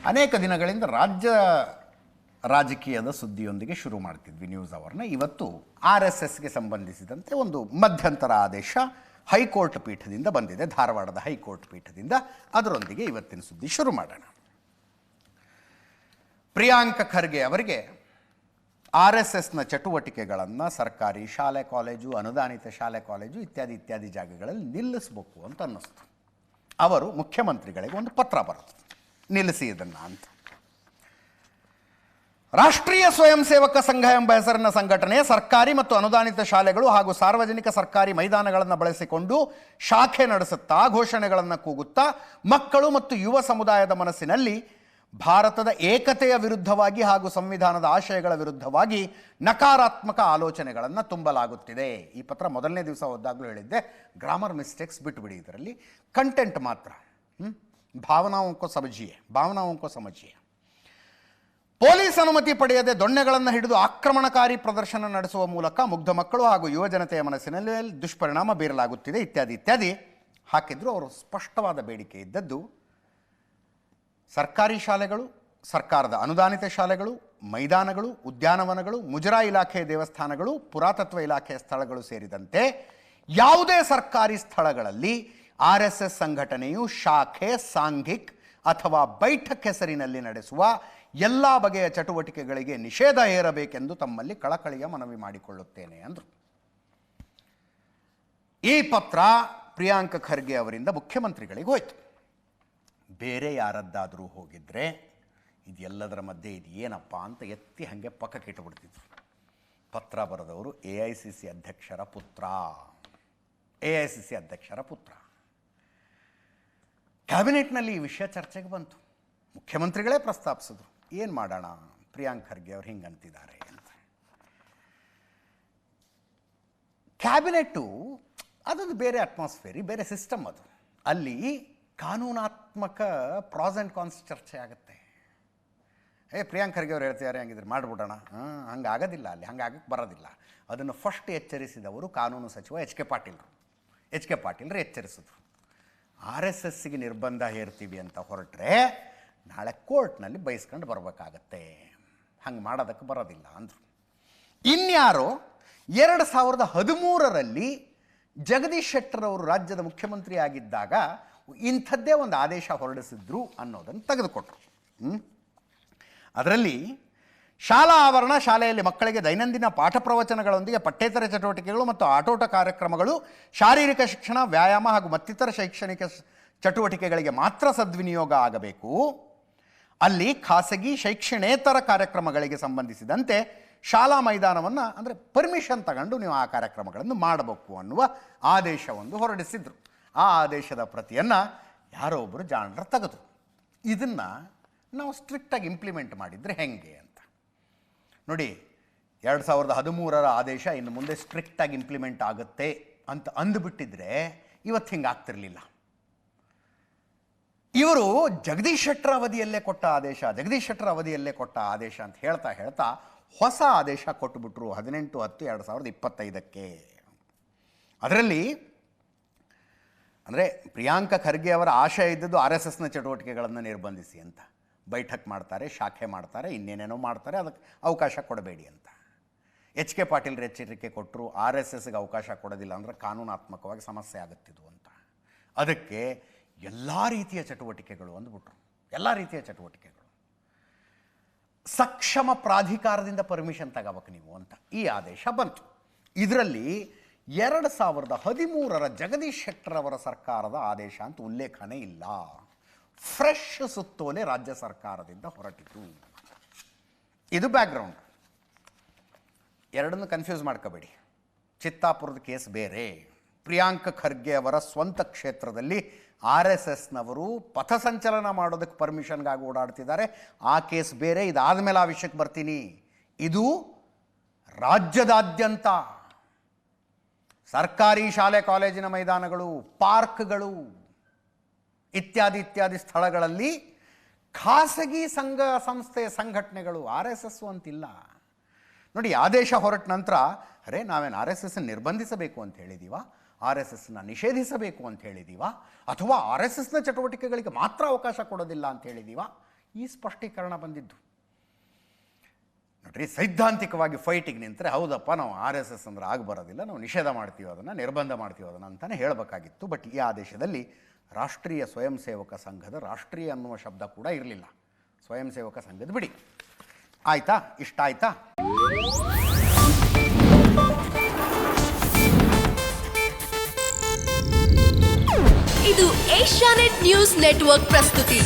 ಅನೇಕ ದಿನಗಳಿಂದ ರಾಜ್ಯ ರಾಜಕೀಯದ ಸುದ್ದಿಯೊಂದಿಗೆ ಶುರು ಮಾಡ್ತಿದ್ವಿ ನ್ಯೂಸ್ ಅವರ್ನ. ಇವತ್ತು RSSಗೆ ಸಂಬಂಧಿಸಿದಂತೆ ಒಂದು ಮಧ್ಯಂತರ ಆದೇಶ ಹೈಕೋರ್ಟ್ ಪೀಠದಿಂದ ಬಂದಿದೆ, ಧಾರವಾಡದ ಹೈಕೋರ್ಟ್ ಪೀಠದಿಂದ. ಅದರೊಂದಿಗೆ ಇವತ್ತಿನ ಸುದ್ದಿ ಶುರು ಮಾಡೋಣ. ಪ್ರಿಯಾಂಕ ಖರ್ಗೆ ಅವರಿಗೆ RSSನ ಚಟುವಟಿಕೆಗಳನ್ನು ಸರ್ಕಾರಿ ಶಾಲೆ ಕಾಲೇಜು, ಅನುದಾನಿತ ಶಾಲೆ ಕಾಲೇಜು ಇತ್ಯಾದಿ ಜಾಗಗಳಲ್ಲಿ ನಿಲ್ಲಿಸಬೇಕು ಅಂತ ಅನ್ನಿಸ್ತು. ಅವರು ಮುಖ್ಯಮಂತ್ರಿಗಳಿಗೆ ಒಂದು ಪತ್ರ ಬರೆದರು, ನಿಲ್ಲಿಸಿ ಇದನ್ನು ಅಂತ. ರಾಷ್ಟ್ರೀಯ ಸ್ವಯಂ ಸೇವಕ ಸಂಘ ಎಂಬ ಹೆಸರಿನ ಸಂಘಟನೆ ಸರ್ಕಾರಿ ಮತ್ತು ಅನುದಾನಿತ ಶಾಲೆಗಳು ಹಾಗೂ ಸಾರ್ವಜನಿಕ ಸರ್ಕಾರಿ ಮೈದಾನಗಳನ್ನು ಬಳಸಿಕೊಂಡು ಶಾಖೆ ನಡೆಸುತ್ತಾ, ಘೋಷಣೆಗಳನ್ನು ಕೂಗುತ್ತಾ ಮಕ್ಕಳು ಮತ್ತು ಯುವ ಸಮುದಾಯದ ಮನಸ್ಸಿನಲ್ಲಿ ಭಾರತದ ಏಕತೆಯ ವಿರುದ್ಧವಾಗಿ ಹಾಗೂ ಸಂವಿಧಾನದ ಆಶಯಗಳ ವಿರುದ್ಧವಾಗಿ ನಕಾರಾತ್ಮಕ ಆಲೋಚನೆಗಳನ್ನು ತುಂಬಲಾಗುತ್ತಿದೆ. ಈ ಪತ್ರ ಮೊದಲನೇ ದಿವಸ ಓದಾಗಲೂ ಹೇಳಿದ್ದೆ, ಗ್ರಾಮರ್ ಮಿಸ್ಟೇಕ್ಸ್ ಬಿಟ್ಟುಬಿಡಿ, ಇದರಲ್ಲಿ ಕಂಟೆಂಟ್ ಮಾತ್ರ ಭಾವನಾವಂಕೋ ಸಮಜಿಯೇ. ಪೊಲೀಸ್ ಅನುಮತಿ ಪಡೆಯದೆ ದೊಣ್ಣೆಗಳನ್ನು ಹಿಡಿದು ಆಕ್ರಮಣಕಾರಿ ಪ್ರದರ್ಶನ ನಡೆಸುವ ಮೂಲಕ ಮುಗ್ಧ ಮಕ್ಕಳು ಹಾಗೂ ಯುವ ಜನತೆಯ ಮನಸ್ಸಿನಲ್ಲಿ ದುಷ್ಪರಿಣಾಮ ಬೀರಲಾಗುತ್ತಿದೆ ಇತ್ಯಾದಿ ಹಾಕಿದ್ರು. ಅವರು ಸ್ಪಷ್ಟವಾದ ಬೇಡಿಕೆ ಇದ್ದದ್ದು ಸರ್ಕಾರಿ ಶಾಲೆಗಳು, ಸರ್ಕಾರದ ಅನುದಾನಿತ ಶಾಲೆಗಳು, ಮೈದಾನಗಳು, ಉದ್ಯಾನವನಗಳು, ಮುಜರಾಯಿ ಇಲಾಖೆ ದೇವಸ್ಥಾನಗಳು, ಪುರಾತತ್ವ ಇಲಾಖೆಯ ಸ್ಥಳಗಳು ಸೇರಿದಂತೆ ಯಾವುದೇ ಸರ್ಕಾರಿ ಸ್ಥಳಗಳಲ್ಲಿ RSS ಸಂಘಟನೆಯು ಶಾಖೆ, ಸಾಂಘಿಕ್ ಅಥವಾ ಬೈಠಕ್ ಹೆಸರಿನಲ್ಲಿ ನಡೆಸುವ ಎಲ್ಲ ಬಗೆಯ ಚಟುವಟಿಕೆಗಳಿಗೆ ನಿಷೇಧ ಹೇರಬೇಕೆಂದು ತಮ್ಮಲ್ಲಿ ಕಳಕಳಿಯ ಮನವಿ ಮಾಡಿಕೊಳ್ಳುತ್ತೇನೆ ಅಂದರು. ಈ ಪತ್ರ ಪ್ರಿಯಾಂಕ ಖರ್ಗೆ ಅವರಿಂದ ಮುಖ್ಯಮಂತ್ರಿಗಳಿಗೆ ಹೋಯಿತು. ಬೇರೆ ಯಾರದ್ದಾದರೂ ಹೋಗಿದ್ರೆ ಇದೆಲ್ಲದರ ಮಧ್ಯೆ ಇದು ಏನಪ್ಪ ಅಂತ ಎತ್ತಿ ಹಾಗೆ ಪಕ್ಕಕ್ಕೆ ಇಟ್ಟುಬಿಡ್ತಿದ್ರು. ಪತ್ರ ಬರೆದವರು AICC ಅಧ್ಯಕ್ಷರ ಪುತ್ರ. ಕ್ಯಾಬಿನೆಟ್ನಲ್ಲಿ ಈ ವಿಷಯ ಚರ್ಚೆಗೆ ಬಂತು. ಮುಖ್ಯಮಂತ್ರಿಗಳೇ ಪ್ರಸ್ತಾಪಿಸಿದ್ರು, ಏನು ಮಾಡೋಣ, ಪ್ರಿಯಾಂಕ್ ಖರ್ಗೆ ಅವ್ರು ಹಿಂಗೆ ಅಂತಿದ್ದಾರೆ ಅಂತ. ಕ್ಯಾಬಿನೆಟ್ಟು ಅದೊಂದು ಬೇರೆ ಅಟ್ಮಾಸ್ಫಿಯರ್, ಬೇರೆ ಸಿಸ್ಟಮ್. ಅದು ಅಲ್ಲಿ ಕಾನೂನಾತ್ಮಕ ಪ್ರಾಸ್ ಆ್ಯಂಡ್ ಕಾನ್ಸ್ ಚರ್ಚೆ ಆಗುತ್ತೆ. ಪ್ರಿಯಾಂಕ್ ಖರ್ಗೆ ಅವ್ರು ಹೇಳ್ತಿದ್ದಾರೆ, ಹಂಗಿದ್ರೆ ಮಾಡಿಬಿಡೋಣ, ಹಂಗೆ ಆಗೋದಿಲ್ಲ, ಅಲ್ಲಿ ಹಂಗೆ ಆಗಕ್ಕೆ ಬರೋದಿಲ್ಲ. ಅದನ್ನು ಫಸ್ಟ್ ಎಚ್ಚರಿಸಿದವರು ಕಾನೂನು ಸಚಿವ ಎಚ್ ಕೆ ಪಾಟೀಲ್ರು ಎಚ್ಚರಿಸಿದ್ರು. RSSಗೆ ನಿರ್ಬಂಧ ಹೇರ್ತೀವಿ ಅಂತ ಹೊರಟ್ರೆ ನಾಳೆ ಕೋರ್ಟ್ನಲ್ಲಿ ಬಯಸ್ಕೊಂಡು ಬರಬೇಕಾಗತ್ತೆ, ಹಂಗೆ ಮಾಡೋದಕ್ಕೆ ಬರೋದಿಲ್ಲ ಅಂದರು. ಇನ್ಯಾರೋ 2013ರಲ್ಲಿ ಜಗದೀಶ್ ಶೆಟ್ಟರ್ ಅವರು ರಾಜ್ಯದ ಮುಖ್ಯಮಂತ್ರಿ ಆಗಿದ್ದಾಗ ಇಂಥದ್ದೇ ಒಂದು ಆದೇಶ ಹೊರಡಿಸಿದ್ರು ಅನ್ನೋದನ್ನು ತೆಗೆದುಕೊಟ್ರು. ಅದರಲ್ಲಿ ಶಾಲಾ ಆವರಣ, ಶಾಲೆಯಲ್ಲಿ ಮಕ್ಕಳಿಗೆ ದೈನಂದಿನ ಪಾಠ ಪ್ರವಚನಗಳೊಂದಿಗೆ ಪಠ್ಯೇತರ ಚಟುವಟಿಕೆಗಳು ಮತ್ತು ಆಟೋಟ ಕಾರ್ಯಕ್ರಮಗಳು, ಶಾರೀರಿಕ ಶಿಕ್ಷಣ, ವ್ಯಾಯಾಮ ಹಾಗೂ ಮತ್ತಿತರ ಶೈಕ್ಷಣಿಕ ಚಟುವಟಿಕೆಗಳಿಗೆ ಮಾತ್ರ ಸದ್ವಿನಿಯೋಗ ಆಗಬೇಕು. ಅಲ್ಲಿ ಖಾಸಗಿ ಶೈಕ್ಷಣೇತರ ಕಾರ್ಯಕ್ರಮಗಳಿಗೆ ಸಂಬಂಧಿಸಿದಂತೆ ಶಾಲಾ ಮೈದಾನವನ್ನು ಅಂದರೆ ಪರ್ಮಿಷನ್ ತಗೊಂಡು ನೀವು ಆ ಕಾರ್ಯಕ್ರಮಗಳನ್ನು ಮಾಡಬೇಕು ಅನ್ನುವ ಆದೇಶವೊಂದು ಹೊರಡಿಸಿದ್ರು. ಆ ಆದೇಶದ ಪ್ರತಿಯನ್ನು ಯಾರೋ ಒಬ್ಬರು ಜಾಣರು ತೆಗೆದ್ರು. ಇದನ್ನು ನಾವು ಸ್ಟ್ರಿಕ್ಟಾಗಿ ಇಂಪ್ಲಿಮೆಂಟ್ ಮಾಡಿದರೆ ಹೆಂಗೆ ಅಂತ ನೋಡಿ. 2013ರ ಆದೇಶ ಇನ್ನು ಮುಂದೆ ಸ್ಟ್ರಿಕ್ಟಾಗಿ ಇಂಪ್ಲಿಮೆಂಟ್ ಆಗುತ್ತೆ ಅಂತ ಅಂದುಬಿಟ್ಟಿದ್ರೆ ಇವತ್ತು ಹಿಂಗೆ ಆಗ್ತಿರಲಿಲ್ಲ. ಇವರು ಜಗದೀಶ್ ಶೆಟ್ಟರ್ ಅವಧಿಯಲ್ಲೇ ಕೊಟ್ಟ ಆದೇಶ ಅಂತ ಹೇಳ್ತಾ ಹೊಸ ಆದೇಶ ಕೊಟ್ಟುಬಿಟ್ರು 18/10/2025. ಅದರಲ್ಲಿ ಅಂದರೆ ಪ್ರಿಯಾಂಕ ಖರ್ಗೆ ಅವರ ಆಶಯ ಇದ್ದದ್ದು RSSನ ಚಟುವಟಿಕೆಗಳನ್ನು ನಿರ್ಬಂಧಿಸಿ ಅಂತ. ಬೈಠಕ್ ಮಾಡ್ತಾರೆ, ಶಾಖೆ ಮಾಡ್ತಾರೆ, ಇನ್ನೇನೇನೋ ಮಾಡ್ತಾರೆ, ಅದಕ್ಕೆ ಅವಕಾಶ ಕೊಡಬೇಡಿ ಅಂತ. ಎಚ್ ಕೆ ಪಾಟೀಲ್ರು ಎಚ್ಚರಿಕೆ ಕೊಟ್ಟರು, RSSಗೆ ಅವಕಾಶ ಕೊಡೋದಿಲ್ಲ ಅಂದರೆ ಕಾನೂನಾತ್ಮಕವಾಗಿ ಸಮಸ್ಯೆ ಆಗುತ್ತಿದ್ದು ಅಂತ. ಅದಕ್ಕೆ ಎಲ್ಲ ರೀತಿಯ ಚಟುವಟಿಕೆಗಳು ಅಂದ್ಬಿಟ್ರು. ಎಲ್ಲ ರೀತಿಯ ಚಟುವಟಿಕೆಗಳು ಸಕ್ಷಮ ಪ್ರಾಧಿಕಾರದಿಂದ ಪರ್ಮಿಷನ್ ತಗೋಬೇಕು ನೀವು ಅಂತ ಈ ಆದೇಶ ಬಂತು. ಇದರಲ್ಲಿ 2013ರ ಜಗದೀಶ್ ಶೆಟ್ಟರ್ ಅವರ ಸರ್ಕಾರದ ಆದೇಶ ಅಂತ ಉಲ್ಲೇಖನೇ ಇಲ್ಲ. ಫ್ರೆಶ್ ಸುತ್ತೋಲೆ ರಾಜ್ಯ ಸರ್ಕಾರದಿಂದ ಹೊರಟಿತು. ಇದು ಬ್ಯಾಕ್ಗ್ರೌಂಡ್. ಎರಡನ್ನು ಕನ್ಫ್ಯೂಸ್ ಮಾಡ್ಕೋಬೇಡಿ. ಚಿತ್ತಾಪುರದ ಕೇಸ್ ಬೇರೆ. ಪ್ರಿಯಾಂಕ ಖರ್ಗೆ ಅವರ ಸ್ವಂತ ಕ್ಷೇತ್ರದಲ್ಲಿ RSSನವರು ಪಥಸಂಚಲನ ಮಾಡೋದಕ್ಕೆ ಪರ್ಮಿಷನ್ಗಾಗಿ ಓಡಾಡ್ತಿದ್ದಾರೆ, ಆ ಕೇಸ್ ಬೇರೆ. ಇದಾದ ಮೇಲೆ ಆ ವಿಷಯಕ್ಕೆ ಬರ್ತೀನಿ. ಇದು ರಾಜ್ಯದಾದ್ಯಂತ ಸರ್ಕಾರಿ ಶಾಲೆ ಕಾಲೇಜಿನ ಮೈದಾನಗಳು, ಪಾರ್ಕ್ಗಳು ಇತ್ಯಾದಿ ಸ್ಥಳಗಳಲ್ಲಿ ಖಾಸಗಿ ಸಂಘ ಸಂಸ್ಥೆ ಸಂಘಟನೆಗಳು, RSS ಅಂತಿಲ್ಲ ನೋಡಿ. ಆದೇಶ ಹೊರಟ ನಂತರ ನಾವೇನು RSS ನಿರ್ಬಂಧಿಸಬೇಕು ಅಂತ ಹೇಳಿದೀವ, RSSನ ನಿಷೇಧಿಸಬೇಕು ಅಂತ ಹೇಳಿದೀವ, ಅಥವಾ RSSನ ಚಟುವಟಿಕೆಗಳಿಗೆ ಮಾತ್ರ ಅವಕಾಶ ಕೊಡೋದಿಲ್ಲ ಅಂತ ಹೇಳಿದೀವ? ಈ ಸ್ಪಷ್ಟೀಕರಣ ಬಂದಿದ್ದು. ನೋಡ್ರಿ, ಸೈದ್ಧಾಂತಿಕವಾಗಿ ಫೈಟಿಗೆ ನಿಂತರೆ ಹೌದಪ್ಪ ನಾವು RSS ಅಂದರೆ ಆಗಬರೋದಿಲ್ಲ, ನಾವು ನಿಷೇಧ ಮಾಡ್ತೀವಿ ಅದನ್ನು, ನಿರ್ಬಂಧ ಮಾಡ್ತೀವಿ ಅದನ್ನು ಅಂತಲೇ ಹೇಳಬೇಕಾಗಿತ್ತು. ಬಟ್ ಈ ಆದೇಶದಲ್ಲಿ ರಾಷ್ಟ್ರೀಯ ಸ್ವಯಂ ಸೇವಕ ಸಂಘದ ರಾಷ್ಟ್ರೀಯ ಅನ್ನುವ ಶಬ್ದ ಕೂಡ ಇರಲಿಲ್ಲ. ಸ್ವಯಂ ಸೇವಕ ಸಂಘದ ಬಿಡಿ. ಆಯಿತಾ? ಇಷ್ಟ ಆಯಿತಾ? ಇದು ಏಷ್ಯಾನೆಟ್ ನ್ಯೂಸ್ ನೆಟ್ವರ್ಕ್ ಪ್ರಸ್ತುತಿ.